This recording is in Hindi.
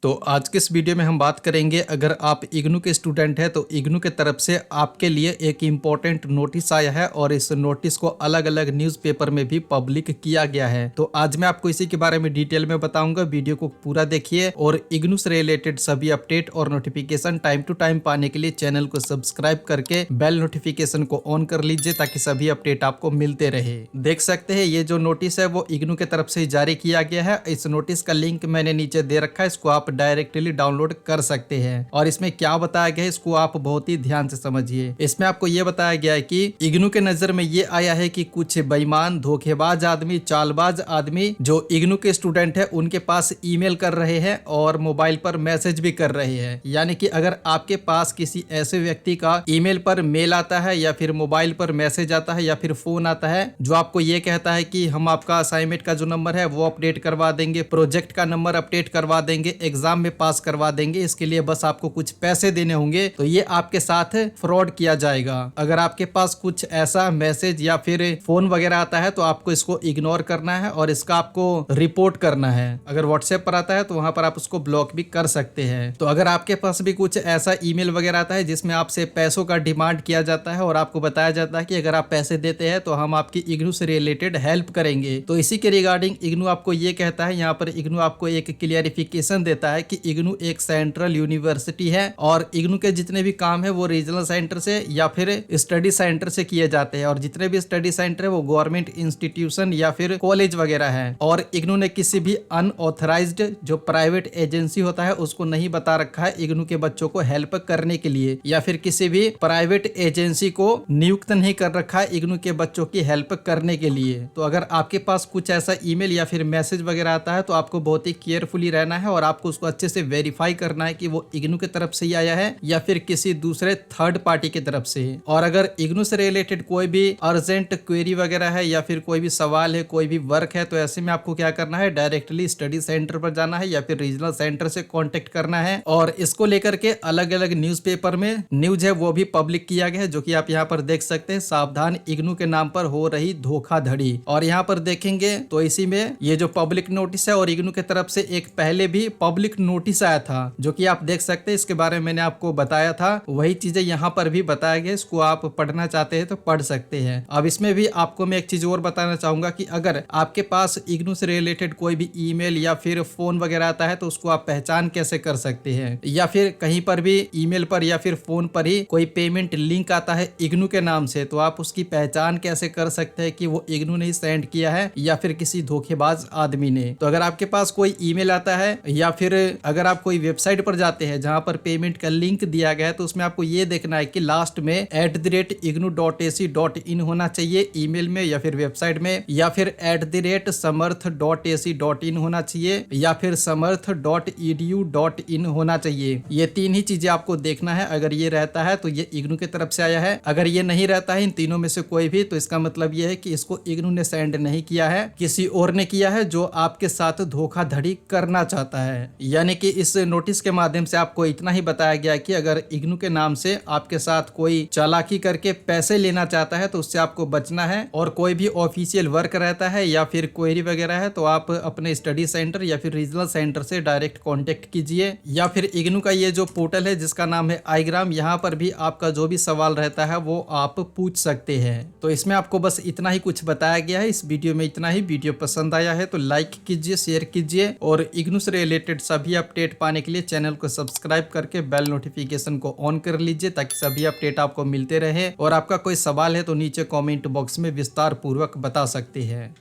तो आज के इस वीडियो में हम बात करेंगे, अगर आप इग्नू के स्टूडेंट हैं तो इग्नू के तरफ से आपके लिए एक इम्पोर्टेंट नोटिस आया है और इस नोटिस को अलग अलग न्यूज़पेपर में भी पब्लिक किया गया है। तो आज मैं आपको इसी के बारे में डिटेल में बताऊंगा। वीडियो को पूरा देखिए और इग्नू से रिलेटेड सभी अपडेट और नोटिफिकेशन टाइम टू टाइम पाने के लिए चैनल को सब्सक्राइब करके बेल नोटिफिकेशन को ऑन कर लीजिए ताकि सभी अपडेट आपको मिलते रहे। देख सकते हैं ये जो नोटिस है वो इग्नू के तरफ से जारी किया गया है। इस नोटिस का लिंक मैंने नीचे दे रखा है, इसको आप डायरेक्टली डाउनलोड कर सकते हैं। और इसमें क्या बताया गया है इसको आप बहुत ही ध्यान से समझिए। इसमें आपको यह बताया गया है कि इग्नू के नजर में ये आया है कि कुछ बेईमान, धोखेबाज आदमी, चालबाज आदमी जो इग्नू के स्टूडेंट है उनके पास ईमेल कर रहे हैं और मोबाइल पर मैसेज भी कर रहे हैं। यानी कि अगर आपके पास किसी ऐसे व्यक्ति का ईमेल पर मेल आता है या फिर मोबाइल पर मैसेज आता है या फिर फोन आता है जो आपको ये कहता है कि हम आपका असाइनमेंट का जो नंबर है वो अपडेट करवा देंगे, प्रोजेक्ट का नंबर अपडेट करवा देंगे, एग्जाम में पास करवा देंगे, इसके लिए बस आपको कुछ पैसे देने होंगे, तो ये आपके साथ फ्रॉड किया जाएगा। अगर आपके पास कुछ ऐसा मैसेज या फिर फोन वगैरह आता है तो आपको इसको इग्नोर करना है और इसका आपको रिपोर्ट करना है। अगर व्हाट्सएप पर आता है तो वहां पर आप उसको ब्लॉक भी कर सकते हैं। तो अगर आपके पास भी कुछ ऐसा ईमेल वगैरह आता है जिसमें आपसे पैसों का डिमांड किया जाता है और आपको बताया जाता है कि अगर आप पैसे देते हैं तो हम आपकी इग्नू से रिलेटेड हेल्प करेंगे, तो इसी के रिगार्डिंग इग्नू आपको ये कहता है, यहाँ पर इग्नू आपको एक क्लियरिफिकेशन देता है कि इग्नू एक सेंट्रल यूनिवर्सिटी है और इग्नू के जितने भी काम है वो रीजनल सेंटर से या फिर स्टडी सेंटर से किए जाते हैं और जितने भी स्टडी सेंटर है वो गवर्नमेंट इंस्टीट्यूशन या फिर कॉलेज वगैरह है। और इग्नू ने किसी भी अनऑथराइज्ड जो प्राइवेट एजेंसी होता है उसको नहीं बता रखा है इग्नू के बच्चों को हेल्प करने के लिए, या फिर किसी भी प्राइवेट एजेंसी को नियुक्त नहीं कर रखा है इग्नू के बच्चों की हेल्प करने के लिए। तो अगर आपके पास कुछ ऐसा ईमेल या फिर मैसेज वगैरह आता है तो आपको बहुत ही केयरफुली रहना है और आपको उसको अच्छे से वेरीफाई करना है कि वो इग्नू की तरफ से ही आया है या फिर किसी दूसरे थर्ड पार्टी की तरफ से। और अगर इग्नू से रिलेटेड कोई भी अर्जेंट क्वेरी वगैरह है या फिर कोई भी सवाल है, कोई भी वर्क है, तो ऐसे में आपको क्या करना है, डायरेक्टली स्टडी सेंटर पर जाना है या फिर रीजनल सेंटर से कांटेक्ट करना है। और इसको लेकर के अलग अलग न्यूज़पेपर में न्यूज है वो भी पब्लिक किया गया है, जो कि आप यहाँ पर देख सकते हैं, सावधान इग्नू के नाम पर हो रही धोखाधड़ी। और यहाँ पर देखेंगे तो इसी में ये जो पब्लिक नोटिस है और इग्नू की तरफ से एक पहले भी पब्लिक नोटिस आया था जो कि आप देख सकते हैं, इसके बारे में मैंने आपको बताया था, वही चीजें यहाँ पर भी बताया गया। इसको आप पढ़ना चाहते हैं तो पढ़ सकते हैं। अब इसमें भी आपको मैं एक चीज और बताना चाहूंगा कि अगर आपके पास इग्नू से रिलेटेड कोई भी ईमेल या फिर फोन वगैरह आता है तो उसको आप पहचान कैसे कर सकते हैं, या फिर कहीं पर भी ईमेल पर या फिर फोन पर ही कोई पेमेंट लिंक आता है इग्नू के नाम से, तो आप उसकी पहचान कैसे कर सकते हैं कि वो इग्नू ने ही सेंड किया है या फिर किसी धोखेबाज आदमी ने। तो अगर आपके पास कोई ईमेल आता है या फिर अगर आप कोई वेबसाइट पर जाते हैं जहां पर पेमेंट का लिंक दिया गया है तो उसमें आपको ये देखना है कि लास्ट में @ignu.ac.in होना चाहिए ईमेल में या फिर वेबसाइट में, या फिर @samarth.ac.in होना चाहिए या फिर samarth.edu.in होना चाहिए। ये तीन ही चीजें आपको देखना है। अगर ये रहता है तो ये इग्नू की तरफ से आया है, अगर ये नहीं रहता है इन तीनों में से कोई भी, तो इसका मतलब ये है कि इसको इग्नू ने सेंड नहीं किया है, किसी और ने किया है जो आपके साथ धोखाधड़ी करना चाहता है। यानी कि इस नोटिस के माध्यम से आपको इतना ही बताया गया कि अगर इग्नू के नाम से आपके साथ कोई चालाकी करके पैसे लेना चाहता है तो उससे आपको बचना है। और कोई भी ऑफिशियल वर्क रहता है या फिर क्वेरी वगैरह है तो आप अपने स्टडी सेंटर या फिर रीजनल सेंटर से डायरेक्ट कांटेक्ट कीजिए, या फिर इग्नू का ये जो पोर्टल है जिसका नाम है आईग्राम, यहाँ पर भी आपका जो भी सवाल रहता है वो आप पूछ सकते हैं। तो इसमें आपको बस इतना ही कुछ बताया गया है। इस वीडियो में इतना ही। वीडियो पसंद आया है तो लाइक कीजिए, शेयर कीजिए और इग्नू से रिलेटेड सभी अपडेट पाने के लिए चैनल को सब्सक्राइब करके बेल नोटिफिकेशन को ऑन कर लीजिए ताकि सभी अपडेट आपको मिलते रहे। और आपका कोई सवाल है तो नीचे कमेंट बॉक्स में विस्तार पूर्वक बता सकते हैं।